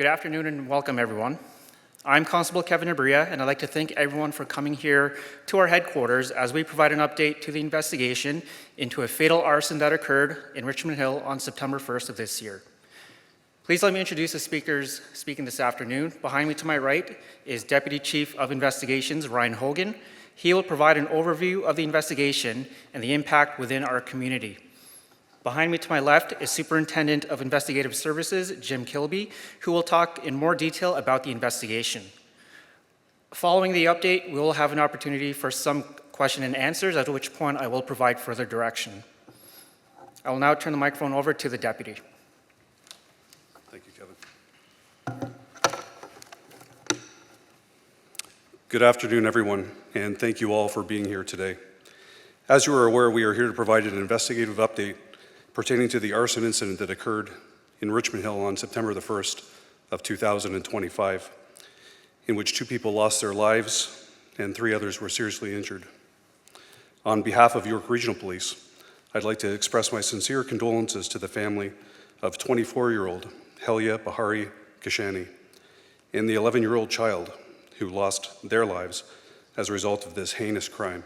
Good afternoon and welcome, everyone. I'm Constable Kevin Abria, and I'd like to thank everyone for coming here to our headquarters as we provide an update to the investigation into a fatal arson that occurred in Richmond Hill on September 1st of this year. Please let me introduce the speakers speaking this afternoon. Behind me to my right is Deputy Chief of Investigations, Ryan Hogan. He will provide an overview of the investigation and the impact within our community. Behind me to my left is Superintendent of Investigative Services, Jim Kilby, who will talk in more detail about the investigation. Following the update, we will have an opportunity for some question and answers, at which point I will provide further direction. I will now turn the microphone over to the Deputy. Thank you, Kevin. Good afternoon, everyone, and thank you all for being here today. As you are aware, we are here to provide an investigative update pertaining to the arson incident that occurred in Richmond Hill on September the 1st of 2025, in which 2 people lost their lives and 3 others were seriously injured. On behalf of York Regional Police, I'd like to express my sincere condolences to the family of 24-year-old Helya BAHARI-KASHANI and the 11-year-old child who lost their lives as a result of this heinous crime.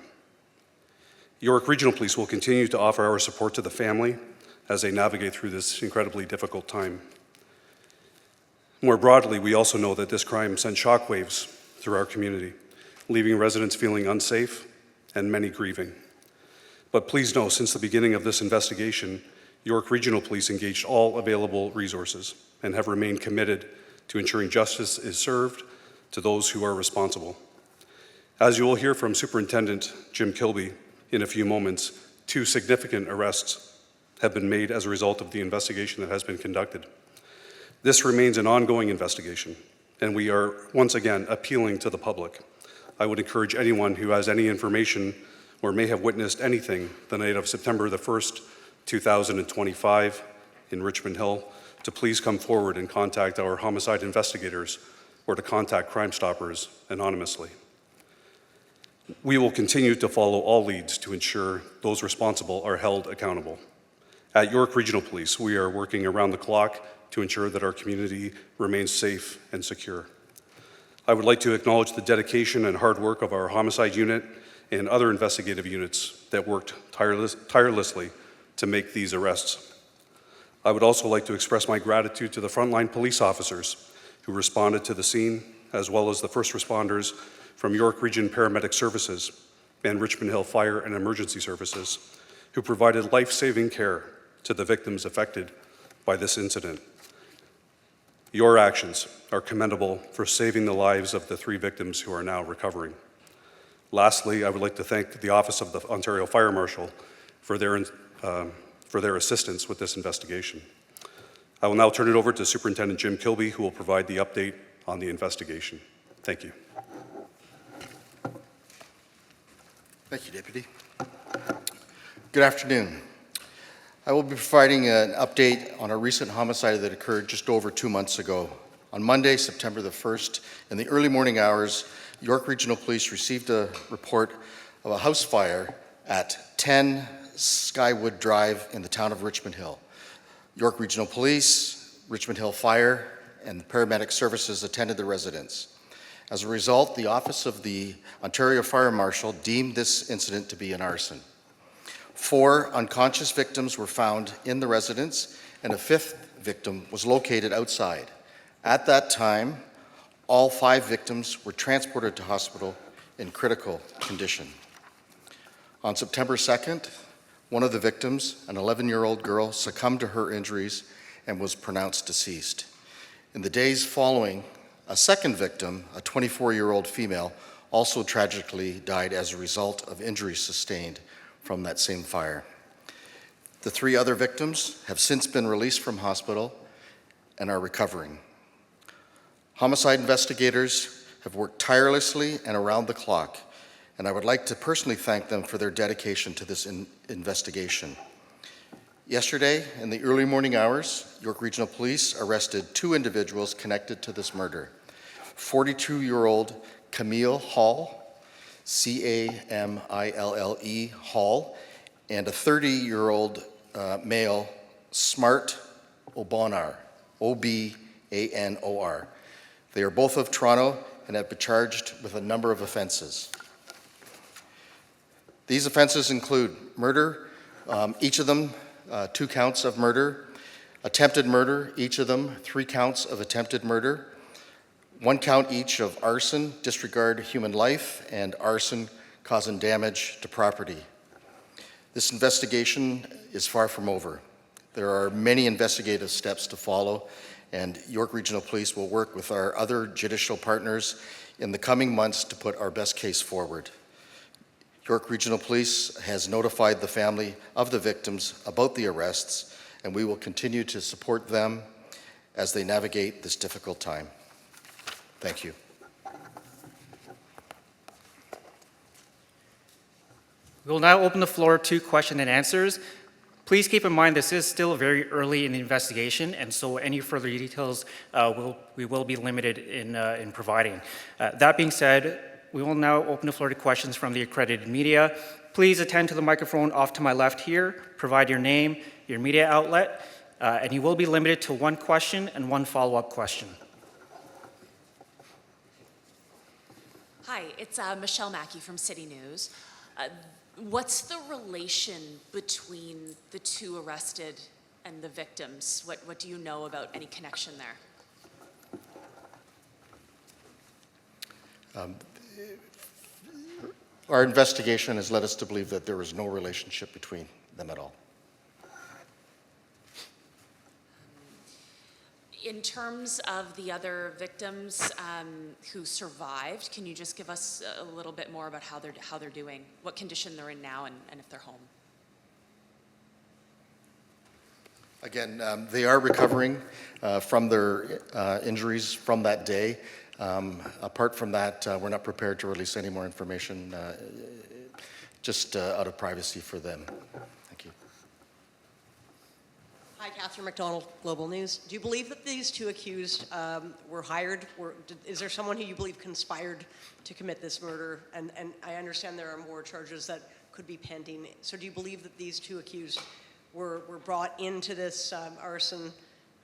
York Regional Police will continue to offer our support to the family as they navigate through this incredibly difficult time. More broadly, we also know that this crime sent shockwaves through our community, leaving residents feeling unsafe and many grieving. But please know, since the beginning of this investigation, York Regional Police engaged all available resources and have remained committed to ensuring justice is served to those who are responsible. As you will hear from Superintendent Jim Kilby in a few moments, 2 significant arrests have been made as a result of the investigation that has been conducted. This remains an ongoing investigation, and we are once again appealing to the public. I would encourage anyone who has any information or may have witnessed anything the night of September the 1st, 2025 in Richmond Hill to please come forward and contact our homicide investigators or to contact Crime Stoppers anonymously. We will continue to follow all leads to ensure those responsible are held accountable. At York Regional Police, we are working around the clock to ensure that our community remains safe and secure. I would like to acknowledge the dedication and hard work of our homicide unit and other investigative units that worked tirelessly to make these arrests. I would also like to express my gratitude to the frontline police officers who responded to the scene, as well as the first responders from York Region Paramedic Services and Richmond Hill Fire and Emergency Services, who provided life-saving care to the victims affected by this incident. Your actions are commendable for saving the lives of the 3 victims who are now recovering. Lastly, I would like to thank the Office of the Ontario Fire Marshal for their assistance with this investigation. I will now turn it over to Superintendent Jim Kilby, who will provide the update on the investigation. Thank you. Thank you, Deputy. Good afternoon. I will be providing an update on a recent homicide that occurred just over 2 months ago. On Monday, September the 1st, in the early morning hours, York Regional Police received a report of a house fire at 10 Skywood Drive in the town of Richmond Hill. York Regional Police, Richmond Hill Fire, and Paramedic Services attended the residence. As a result, the Office of the Ontario Fire Marshal deemed this incident to be an arson. 4 unconscious victims were found in the residence, and a 5th victim was located outside. At that time, all 5 victims were transported to hospital in critical condition. On September 2nd, one of the victims, an 11-year-old girl, succumbed to her injuries and was pronounced deceased. In the days following, a second victim, a 24-year-old female, also tragically died as a result of injuries sustained from that same fire. The 3 other victims have since been released from hospital and are recovering. Homicide investigators have worked tirelessly and around the clock, and I would like to personally thank them for their dedication to this investigation. Yesterday, in the early morning hours, York Regional Police arrested 2 individuals connected to this murder. 42-year-old Camille Hall, C-A-M-I-L-L-E Hall, and a 30-year-old male, Smart Obonar, O-B A-N-O-R. They are both of Toronto and have been charged with a number of offenses. These offenses include murder, each of them 2 counts of murder, attempted murder, each of them 3 counts of attempted murder, 1 count each of arson, disregard human life, and arson causing damage to property. This investigation is far from over. There are many investigative steps to follow, and York Regional Police will work with our other judicial partners in the coming months to put our best case forward. York Regional Police has notified the family of the victims about the arrests, and we will continue to support them as they navigate this difficult time. Thank you. We will now open the floor to question and answers. Please keep in mind this is still very early in the investigation, and so any further details we will be limited in providing. That being said, we will now open the floor to questions from the accredited media. Please attend to the microphone off to my left here, provide your name, your media outlet, and you will be limited to 1 question and 1 follow-up question. Hi, it's Michelle Mackey from City News. What's the relation between the 2 arrested and the victims? What do you know about any connection there? Our investigation has led us to believe that there is no relationship between them at all. In terms of the other victims who survived, can you just give us a little bit more about how they're doing, what condition they're in now, and if they're home? Again, they are recovering from their injuries from that day. Apart from that, we're not prepared to release any more information, just out of privacy for them. Thank you. Hi, Catherine McDonald, Global News. Do you believe that these 2 accused were hired? Is there someone who you believe conspired to commit this murder? And I understand there are more charges that could be pending. So do you believe that these 2 accused were brought into this arson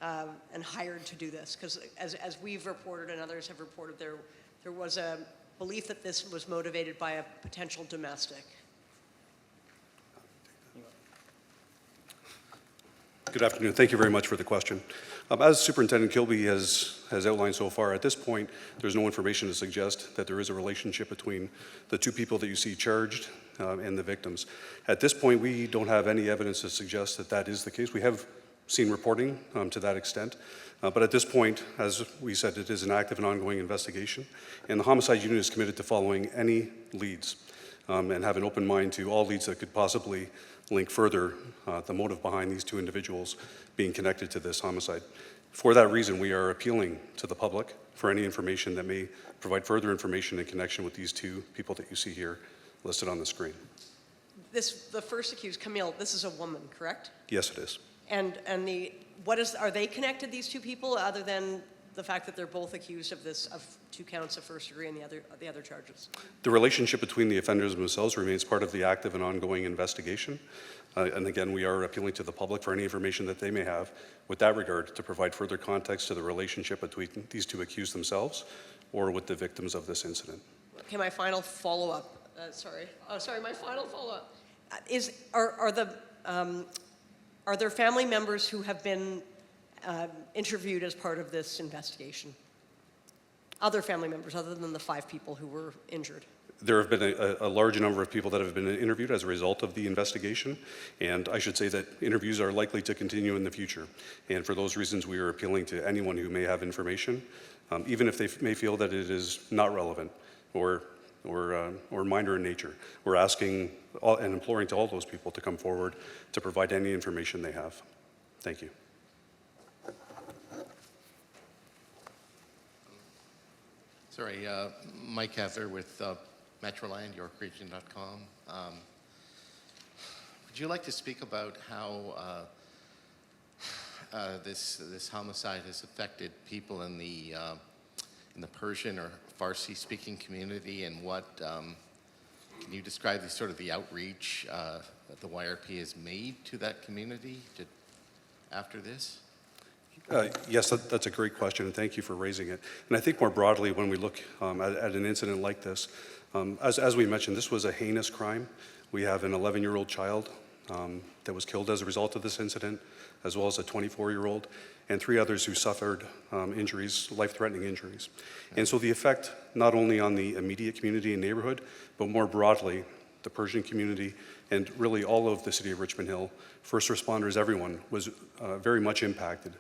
and hired to do this? Because as we've reported and others have reported, there was a belief that this was motivated by a potential domestic. Good afternoon. Thank you very much for the question. As Superintendent Kilby has outlined so far, at this point, there's no information to suggest that there is a relationship between the 2 people that you see charged and the victims. At this point, we don't have any evidence to suggest that that is the case. We have seen reporting to that extent, but at this point, as we said, it is an active and ongoing investigation, and the Homicide Unit is committed to following any leads and have an open mind to all leads that could possibly link further the motive behind these 2 individuals being connected to this homicide. For that reason, we are appealing to the public for any information that may provide further information in connection with these 2 people that you see here listed on the screen. The first accused, Camille, this is a woman, correct? Yes, it is. And are they connected, these 2 people, other than the fact that they're both accused of 2 counts of first degree and the other charges? The relationship between the offenders themselves remains part of the active and ongoing investigation. And again, we are appealing to the public for any information that they may have with that regard to provide further context to the relationship between these 2 accused themselves or with the victims of this incident. Okay, my final follow-up. My final follow-up are there family members who have been interviewed as part of this investigation? Other family members, other than the 5 people who were injured? There have been a large number of people that have been interviewed as a result of the investigation, and I should say that interviews are likely to continue in the future. And for those reasons, we are appealing to anyone who may have information, even if they may feel that it is not relevant or minor in nature. We're asking and imploring to all those people to come forward to provide any information they have. Thank you. Sorry, Mike Heather with Metroland, YorkRegion.com. Would you like to speak about how this homicide has affected people in the Persian or Farsi-speaking community, and what can you describe the outreach that the YRP has made to that community after this? Yes, that's a great question, and thank you for raising it. And I think more broadly, when we look at an incident like this, as we mentioned, this was a heinous crime. We have an 11-year-old child that was killed as a result of this incident, as well as a 24-year-old, and 3 others who suffered injuries, life-threatening injuries. And so the effect, not only on the immediate community and neighborhood, but more broadly, the Persian community, and really all of the City of Richmond Hill, first responders, everyone, was very much impacted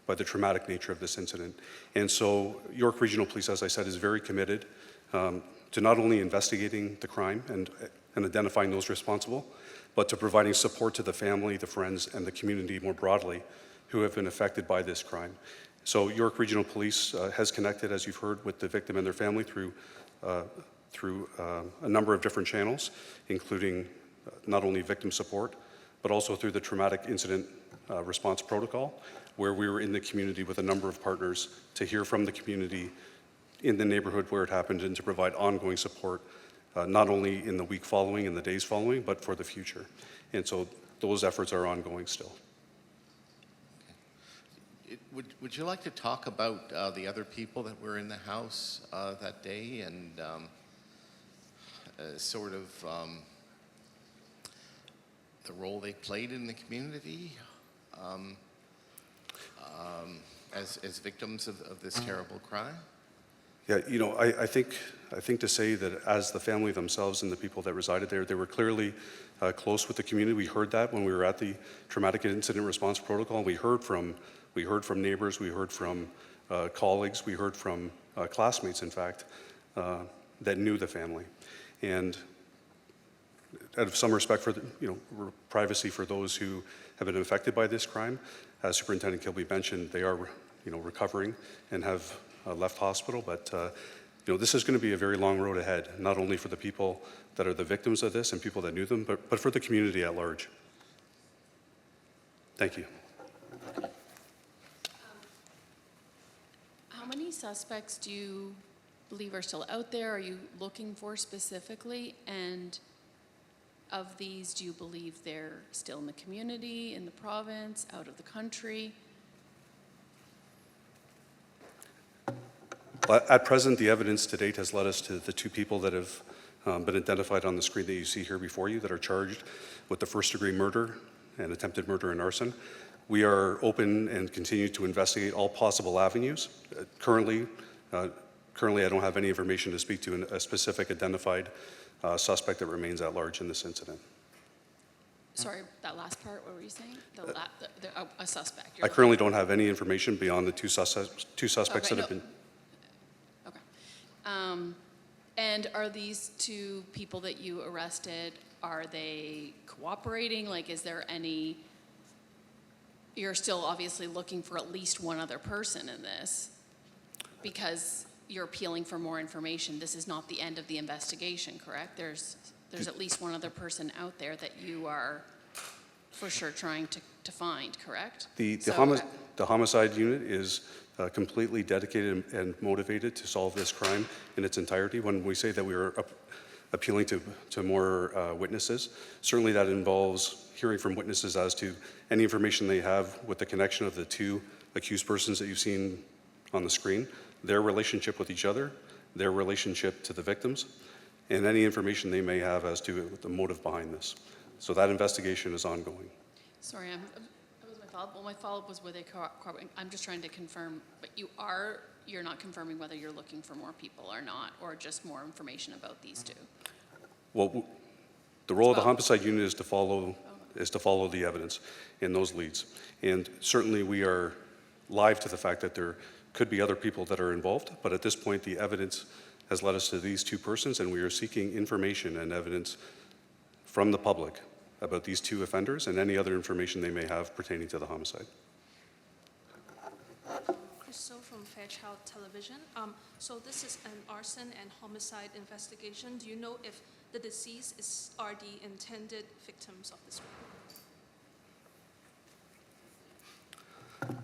by the traumatic nature of this incident. And so York Regional Police, as I said, is very committed to not only investigating the crime and identifying those responsible, but to providing support to the family, the friends, and the community more broadly who have been affected by this crime. So York Regional Police has connected, as you've heard, with the victim and their family through a number of different channels, including not only victim support, but also through the traumatic incident response protocol, where we were in the community with a number of partners to hear from the community in the neighborhood where it happened and to provide ongoing support, not only in the week following and the days following, but for the future. And so those efforts are ongoing still. Would you like to talk about the other people that were in the house that day and sort of the role they played in the community as victims of this terrible crime? Yeah, you know, I think to say that as the family themselves and the people that resided there, they were clearly close with the community. We heard that when we were at the traumatic incident response protocol. We heard from neighbors, we heard from colleagues, we heard from classmates, in fact, that knew the family. And out of some respect for privacy for those who have been affected by this crime, as Superintendent Kilby mentioned, they are recovering and have left hospital. But this is going to be a very long road ahead, not only for the people that are the victims of this and people that knew them, but for the community at large. Thank you. How many suspects do you believe are still out there? Are you looking for specifically? And of these, do you believe they're still in the community, in the province, out of the country? At present, the evidence to date has led us to the 2 people that have been identified on the screen that you see here before you that are charged with the first-degree murder and attempted murder and arson. We are open and continue to investigate all possible avenues. Currently, I don't have any information to speak to a specific identified suspect that remains at large in this incident. Sorry, that last part, what were you saying? A suspect. I currently don't have any information beyond the two suspects Okay, that have been. Okay. And are these 2 people that you arrested, are they cooperating? Like, is there any, you're still obviously looking for at least one other person in this because you're appealing for more information. This is not the end of the investigation, correct? There's at least one other person out there that you are for sure trying to find, correct? The homicide unit is completely dedicated and motivated to solve this crime in its entirety. When we say that we are appealing to more witnesses, certainly that involves hearing from witnesses as to any information they have with the connection of the 2 accused persons that you've seen on the screen, their relationship with each other, their relationship to the victims, and any information they may have as to the motive behind this. So that investigation is ongoing. Sorry, that was my follow-up. Well, my follow-up was were they cooperating? I'm just trying to confirm, but you're not confirming whether you're looking for more people or not, or just more information about these 2? Well, the role of the homicide unit is to follow the evidence in those leads. And certainly we are live to the fact that there could be other people that are involved, but at this point the evidence has led us to these 2 persons, and we are seeking information and evidence from the public about these 2 offenders and any other information they may have pertaining to the homicide. Crystal from Fairchild Television. So this is an arson and homicide investigation. Do you know if the deceased are the intended victims of this crime?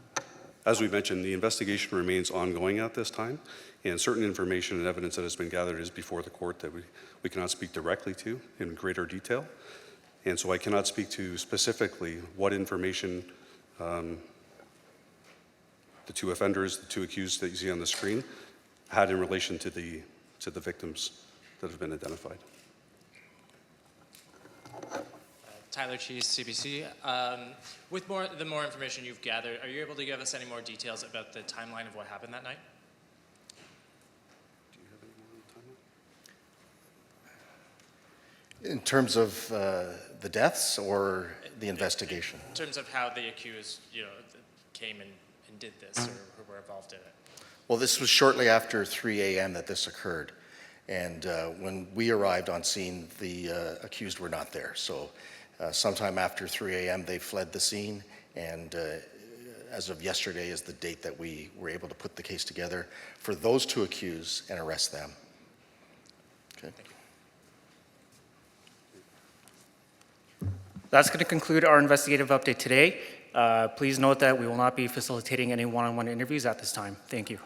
As we mentioned, the investigation remains ongoing at this time, and certain information and evidence that has been gathered is before the court that we cannot speak directly to in greater detail. And so I cannot speak to specifically what information the two offenders, the two accused that you see on the screen, had in relation to the victims that have been identified. Tyler Cheese, CBC. With the more information you've gathered, are you able to give us any more details about the timeline of what happened that night? Do you have any more on the timeline? In terms of the deaths or the investigation? In terms of how the accused, came and did this or who were involved in it. Well, this was shortly after 3 a.m. that this occurred. And when we arrived on scene, the accused were not there. So sometime after 3 a.m., they fled the scene. And as of yesterday is the date that we were able to put the case together for those two accused and arrest them. Okay. That's going to conclude our investigative update today. Please note that we will not be facilitating any one-on-one interviews at this time. Thank you.